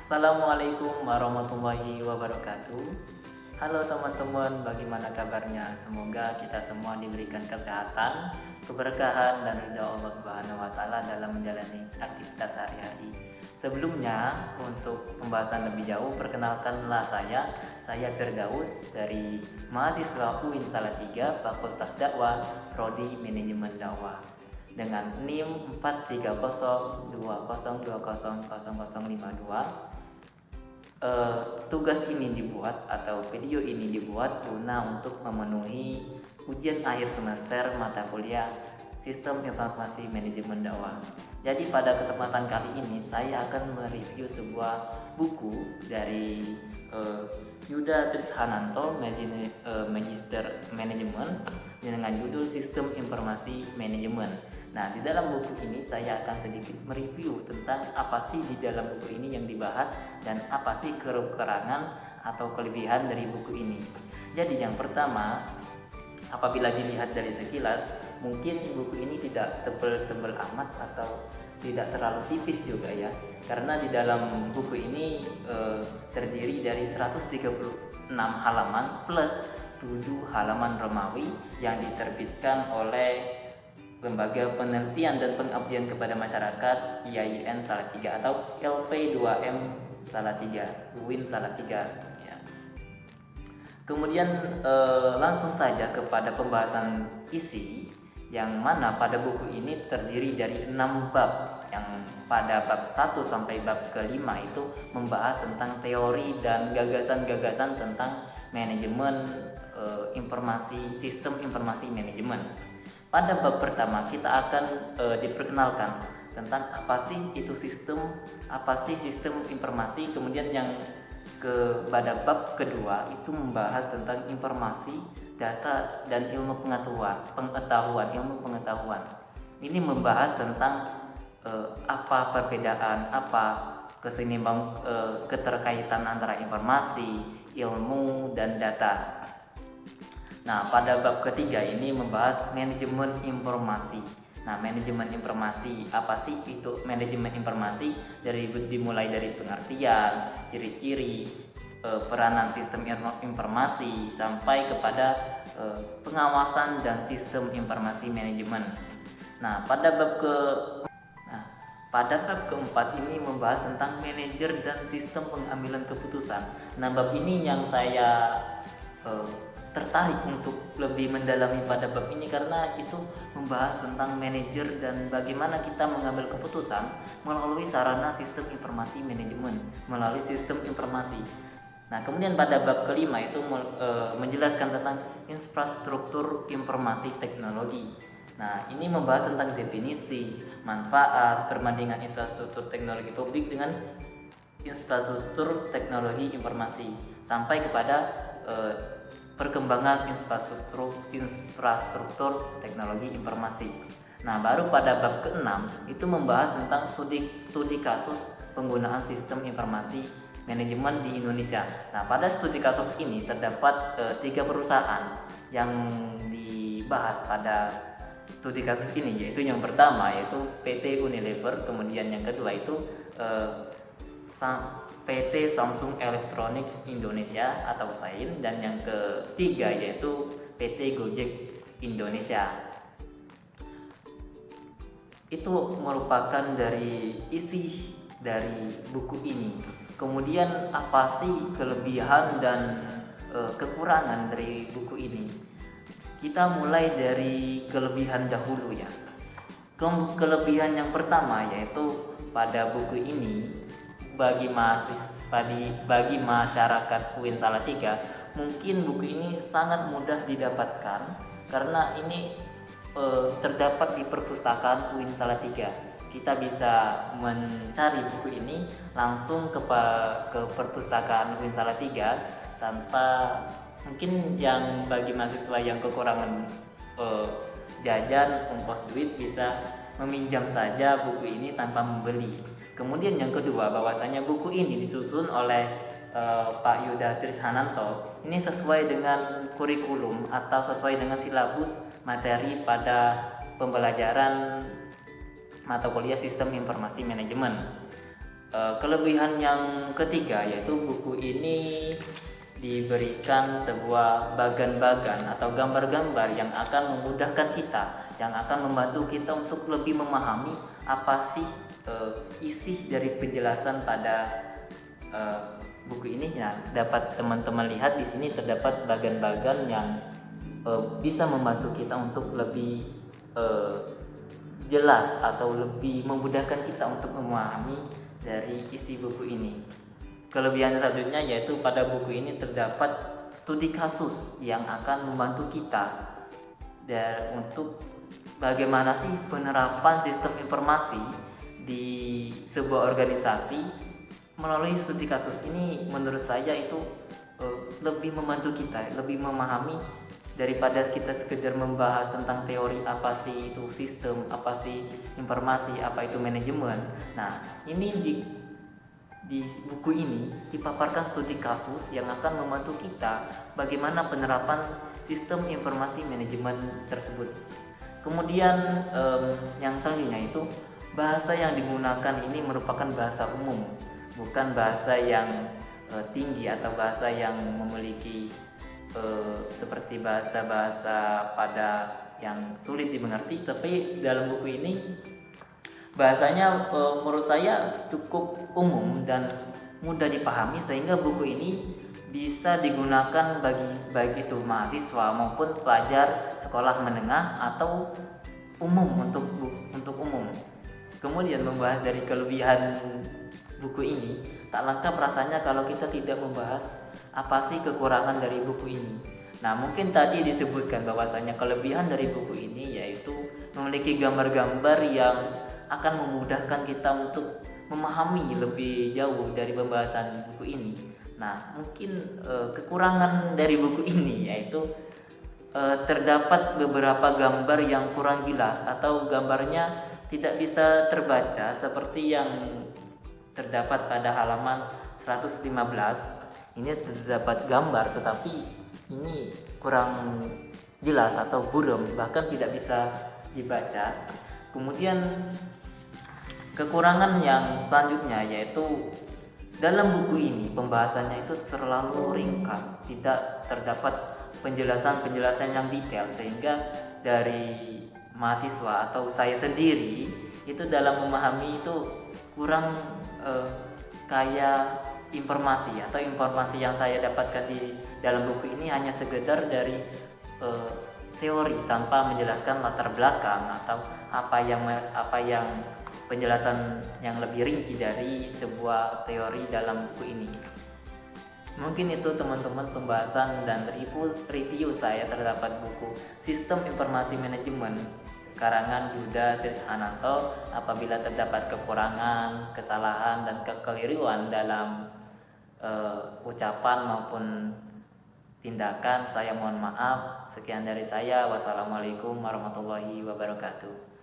Assalamualaikum warahmatullahi wabarakatuh. Halo teman-teman, bagaimana kabarnya? Semoga kita semua diberikan kesehatan, keberkahan dan ridha Allah Subhanahu wa taala dalam menjalani aktivitas sehari-hari. Sebelumnya, untuk pembahasan lebih jauh, perkenalkanlah saya Firdaus dari mahasiswa UIN Salatiga, Fakultas Dakwah, Prodi Manajemen Dakwah dengan NIM 43020200052. Tugas ini dibuat atau video ini dibuat guna untuk memenuhi ujian akhir semester mata kuliah Sistem Informasi Manajemen Dakwah. Jadi pada kesempatan kali ini saya akan mereview sebuah buku dari Yuda Trishananto, Magister Manajemen dengan judul Sistem Informasi Manajemen. Nah, di dalam buku ini saya akan sedikit mereview tentang apa sih di dalam buku ini yang dibahas dan apa sih kekurangan atau kelebihan dari buku ini. Jadi yang pertama, apabila dilihat dari sekilas, mungkin buku ini tidak tebal-tebal amat atau tidak terlalu tipis juga ya, karena di dalam buku ini terdiri dari 136 halaman plus 7 halaman Romawi yang diterbitkan oleh Lembaga Penelitian dan Pengabdian kepada Masyarakat IAIN Salatiga atau LP2M Salatiga, UIN Salatiga ya. Kemudian langsung saja kepada pembahasan isi, yang mana pada buku ini terdiri dari 6 bab, yang pada bab 1 sampai bab kelima itu membahas tentang teori dan gagasan-gagasan tentang manajemen informasi, sistem informasi manajemen. Pada bab pertama kita akan diperkenalkan tentang apa sih itu sistem, apa sih sistem informasi. Kemudian yang pada bab kedua itu membahas tentang informasi, data dan ilmu pengetahuan. Ini membahas tentang apa perbedaan, apa keterkaitan antara informasi, ilmu dan data. Nah, pada bab ketiga ini membahas manajemen informasi. Nah, manajemen informasi, apa sih itu manajemen informasi? Dimulai dari pengertian, ciri-ciri, peranan sistem informasi sampai kepada pengawasan dan sistem informasi manajemen. Nah, pada bab keempat ini membahas tentang manajer dan sistem pengambilan keputusan. Nah, bab ini yang saya tertarik untuk lebih mendalami pada bab ini karena itu membahas tentang manajer dan bagaimana kita mengambil keputusan melalui sarana sistem informasi manajemen, melalui sistem informasi. Nah, kemudian pada bab kelima itu menjelaskan tentang infrastruktur informasi teknologi. Nah, ini membahas tentang definisi, manfaat, perbandingan infrastruktur teknologi publik dengan infrastruktur teknologi informasi sampai kepada perkembangan infrastruktur teknologi informasi. Nah, baru pada bab ke-6 itu membahas tentang studi kasus penggunaan sistem informasi manajemen di Indonesia. Nah, pada studi kasus ini terdapat 3 perusahaan yang dibahas pada studi kasus ini, yaitu yang pertama yaitu PT Unilever, kemudian yang kedua itu PT Samsung Electronics Indonesia atau SAIN, dan yang ketiga yaitu PT Gojek Indonesia. Itu merupakan dari isi dari buku ini. Kemudian apa sih kelebihan dan kekurangan dari buku ini? Kita mulai dari kelebihan dahulu ya. Kelebihan yang pertama yaitu pada buku ini bagi masyarakat UIN Salatiga, mungkin buku ini sangat mudah didapatkan karena ini terdapat di perpustakaan UIN Salatiga. Kita bisa mencari buku ini langsung ke perpustakaan UIN Salatiga tanpa, mungkin yang bagi mahasiswa yang kekurangan jajan, ongkos duit, bisa meminjam saja buku ini tanpa membeli. Kemudian yang kedua, bahwasanya buku ini disusun oleh Pak Yuda Trishananto. Ini sesuai dengan kurikulum atau sesuai dengan silabus materi pada pembelajaran mata kuliah Sistem Informasi Manajemen. Kelebihan yang ketiga yaitu buku ini diberikan sebuah bagan-bagan atau gambar-gambar yang akan memudahkan kita, yang akan membantu kita untuk lebih memahami apa sih isi dari penjelasan pada buku ini. Nah, dapat teman-teman lihat di sini terdapat bagan-bagan yang bisa membantu kita untuk lebih jelas atau lebih memudahkan kita untuk memahami dari isi buku ini. Kelebihan selanjutnya yaitu pada buku ini terdapat studi kasus yang akan membantu kita dan untuk bagaimana sih penerapan sistem informasi di sebuah organisasi. Melalui studi kasus ini menurut saya itu lebih membantu kita, lebih memahami daripada kita sekedar membahas tentang teori apa sih itu sistem, apa sih informasi, apa itu manajemen. Nah, ini di buku ini dipaparkan studi kasus yang akan membantu kita bagaimana penerapan sistem informasi manajemen tersebut. Kemudian yang selanjutnya itu bahasa yang digunakan ini merupakan bahasa umum, bukan bahasa yang tinggi atau bahasa yang memiliki seperti bahasa-bahasa pada yang sulit dimengerti. Tapi dalam buku ini bahasanya menurut saya cukup umum dan mudah dipahami, sehingga buku ini bisa digunakan bagi baik itu mahasiswa maupun pelajar sekolah menengah atau umum, untuk umum. Kemudian membahas dari kelebihan buku ini, tak lengkap rasanya kalau kita tidak membahas apa sih kekurangan dari buku ini. Nah, mungkin tadi disebutkan bahwasanya kelebihan dari buku ini yaitu memiliki gambar-gambar yang akan memudahkan kita untuk memahami lebih jauh dari pembahasan buku ini. Nah, mungkin kekurangan dari buku ini yaitu terdapat beberapa gambar yang kurang jelas atau gambarnya tidak bisa terbaca seperti yang terdapat pada halaman 115. Ini terdapat gambar tetapi ini kurang jelas atau buram, bahkan tidak bisa dibaca. Kemudian kekurangan yang selanjutnya yaitu dalam buku ini pembahasannya itu terlalu ringkas, tidak terdapat penjelasan-penjelasan yang detail, sehingga dari mahasiswa atau saya sendiri itu dalam memahami itu kurang kaya informasi, atau informasi yang saya dapatkan di dalam buku ini hanya sekedar dari teori tanpa menjelaskan latar belakang atau apa yang penjelasan yang lebih rinci dari sebuah teori dalam buku ini. Mungkin itu teman-teman pembahasan dan review saya terhadap buku Sistem Informasi Manajemen karangan Yuda Trishananto. Apabila terdapat kekurangan, kesalahan dan kekeliruan dalam ucapan maupun tindakan, saya mohon maaf. Sekian dari saya. Wassalamualaikum warahmatullahi wabarakatuh.